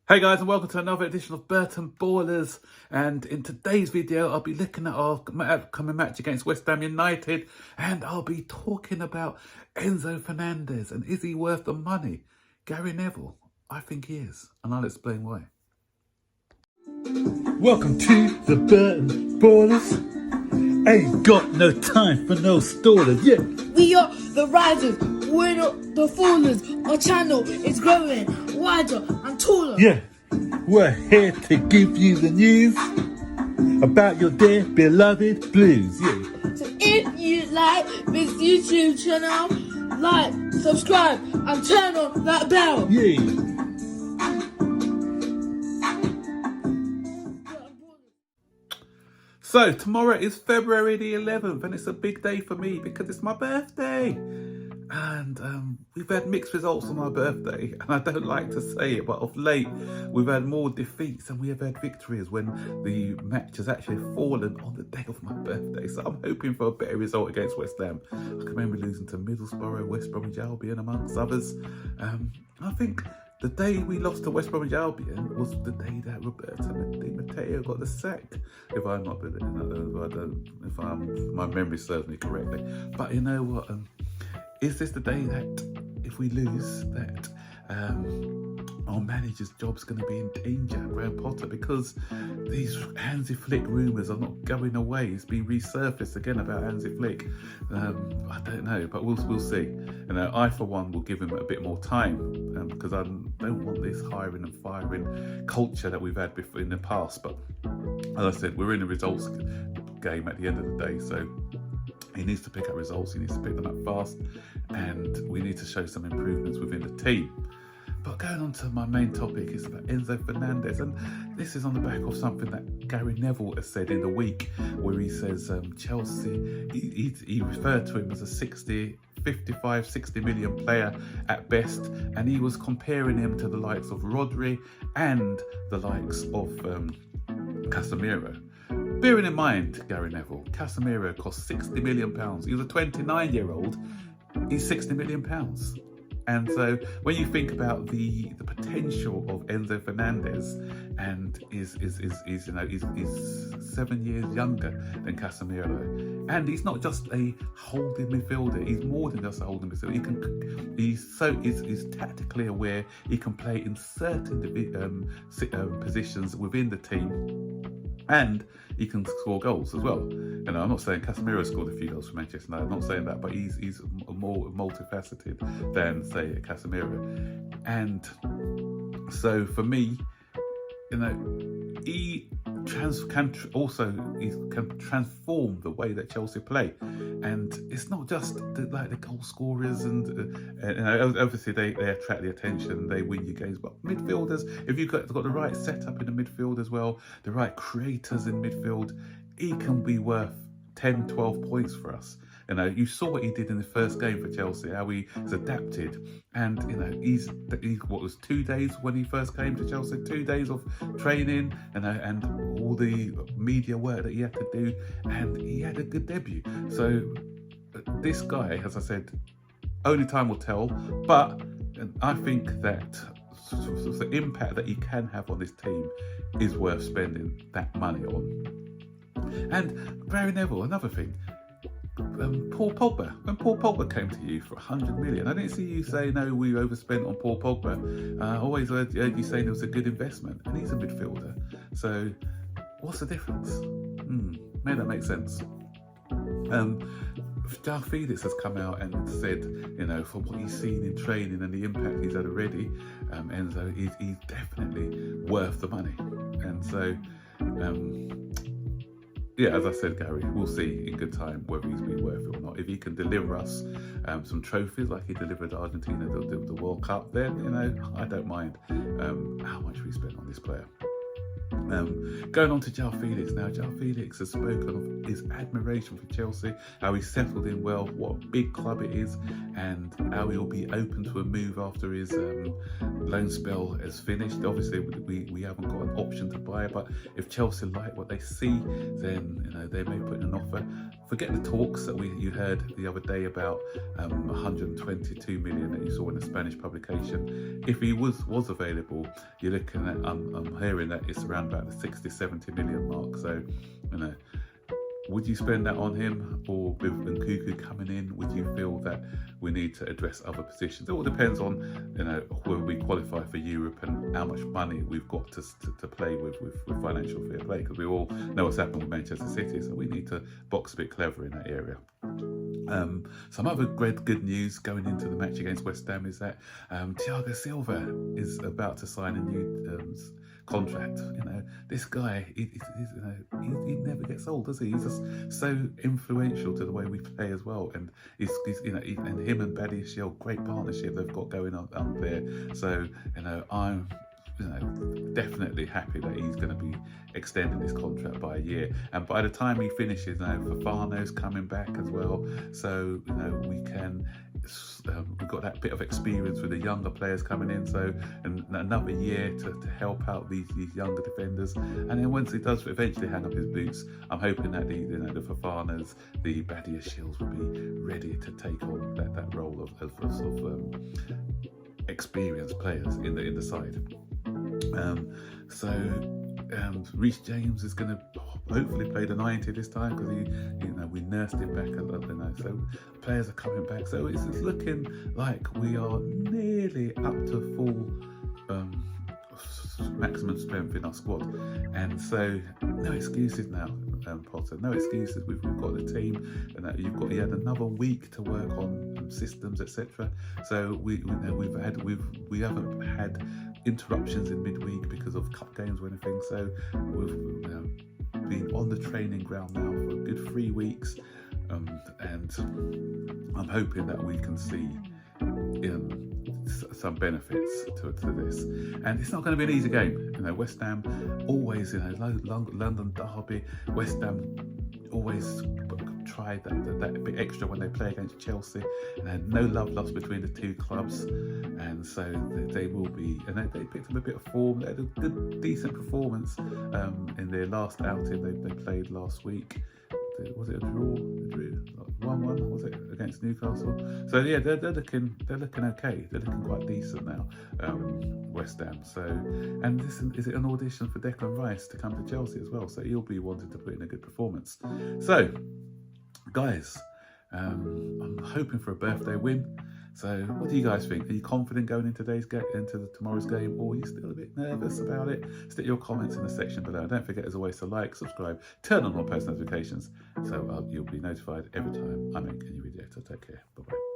Hey guys, and welcome to another edition of Burton Ballers. And in today's video, I'll be looking at our upcoming match against West Ham United, and I'll be talking about Enzo Fernandez and is he worth the money? Gary Neville, I think he is, and I'll explain why. Welcome to the Burton Ballers. Ain't got no time for no stallers, yeah. We are the risers, we're not the fallers. Our channel is growing wider and taller. Yeah, we're here to give you the news about your dear beloved Blues, yeah. So if you like this YouTube channel, like, subscribe and turn on that bell. Yeah. So tomorrow is February the 11th, and it's a big day for me because it's my birthday. And we've had mixed results on my birthday, and I don't like to say it, but of late we've had more defeats than we have had victories when the match has actually fallen on the day of my birthday. So I'm hoping for a better result against West Ham. I can remember losing to Middlesbrough, West Bromwich Albion, amongst others. I think the day we lost to West Bromwich Albion was the day that Roberto Di Matteo got the sack, if my memory serves me correctly. But you know what? Is this the day that if we lose, that our manager's job's going to be in danger, Graham Potter, because these Hansi Flick rumours are not going away? It's been resurfaced again about Hansi Flick. I don't know, but we'll see. I, for one, will give him a bit more time because I don't want this hiring and firing culture that we've had before in the past. But as I said, we're in a results game at the end of the day, so he needs to pick up results, he needs to pick them up fast, and we need to show some improvements within the team. But going on to my main topic is about Enzo Fernandez, and this is on the back of something that Gary Neville has said in the week, where he says Chelsea, he referred to him as a 55, 60 million player at best, and he was comparing him to the likes of Rodri and the likes of Casemiro. Bearing in mind, Gary Neville, Casemiro cost £60 million. He was a 29-year-old. He's £60 million. And so when you think about the potential of Enzo Fernandez, and is 7 years younger than Casemiro, and he's not just a holding midfielder. He's more than just a holding midfielder. He's tactically aware. He can play in certain positions within the team, and he can score goals as well. I'm not saying Casemiro scored a few goals for Manchester United. I'm not saying that, but he's more multifaceted than, say, Casemiro. And so for me, he can transform the way that Chelsea play, and it's not just the goal scorers, and obviously they attract the attention, they win your games, but midfielders, if you've got the right setup in the midfield as well, the right creators in midfield, he can be worth 10, 12 points for us. You saw what he did in the first game for Chelsea, how he has adapted, and he's what was 2 days when he first came to Chelsea, 2 days of training, and all the media work that he had to do, and he had a good debut. So this guy, as I said, only time will tell, but I think that the impact that he can have on this team is worth spending that money on. And Gary Neville, another thing, Paul Pogba. When Paul Pogba came to you for 100 million, I didn't see you say, no, we overspent on Paul Pogba. I always heard you saying it was a good investment, and he's a midfielder. So what's the difference? May that make sense? João Felix has come out and said, from what he's seen in training and the impact he's had already, Enzo, he's definitely worth the money. And so, yeah, as I said, Gary, we'll see in good time whether he's been worth it or not. If he can deliver us some trophies like he delivered Argentina the World Cup, then, I don't mind how much we spent on this player. Going on to João Felix now. João Felix has spoken of his admiration for Chelsea, how he settled in well, what a big club it is, and how he'll be open to a move after his loan spell has finished. Obviously, we haven't got an option to buy, but if Chelsea like what they see, then they may put in an offer. Forget the talks that you heard the other day about 122 million that you saw in a Spanish publication. If he was available, you're looking at I'm hearing that it's around about the 60-70 million mark. So would you spend that on him, or with Nkunku coming in, would you feel that we need to address other positions? It all depends on whether we qualify for Europe and how much money we've got to play with financial fair play, because we all know what's happened with Manchester City, so we need to box a bit clever in that area. Some other good news going into the match against West Ham is that Thiago Silva is about to sign a new contract. This guy, he never gets old, does he? He's just so influential to the way we play as well, and and him and Badia Shield, great partnership they've got going on there. So I'm definitely happy that he's going to be extending his contract by a year, and by the time he finishes, Fofana's coming back as well, so we can we've got that bit of experience with the younger players coming in, so another year to help out these younger defenders, and then once he does eventually hang up his boots, I'm hoping that the Fofanas, the Badia Shields will be ready to take on that role of experienced players in the side. Reece James is going to hopefully play the 90 this time, because we nursed him back a lot, so players are coming back, so it's looking like we are nearly up to full maximum strength in our squad, and so no excuses now, Potter. No excuses. We've got the team, and you had another week to work on systems, etc. So we haven't had interruptions in midweek because of cup games or anything. So we've been on the training ground now for a good 3 weeks, and I'm hoping that we can see some benefits to this, and it's not going to be an easy game. West Ham always, London derby. West Ham always try that bit extra when they play against Chelsea, and no love lost between the two clubs, and so they will be. And they picked up a bit of form. They had a good, decent performance in their last outing they played last week. Was it a draw? 1-1 was it against Newcastle? So yeah, they're looking okay. They're looking quite decent now, West Ham. So, and is it an audition for Declan Rice to come to Chelsea as well? So he'll be wanting to put in a good performance. So, guys, I'm hoping for a birthday win. So, what do you guys think? Are you confident going into tomorrow's game, or are you still a bit nervous about it? Stick your comments in the section below. And don't forget, as always, to like, subscribe, turn on all post notifications, so you'll be notified every time I make a new video. So take care. Bye bye.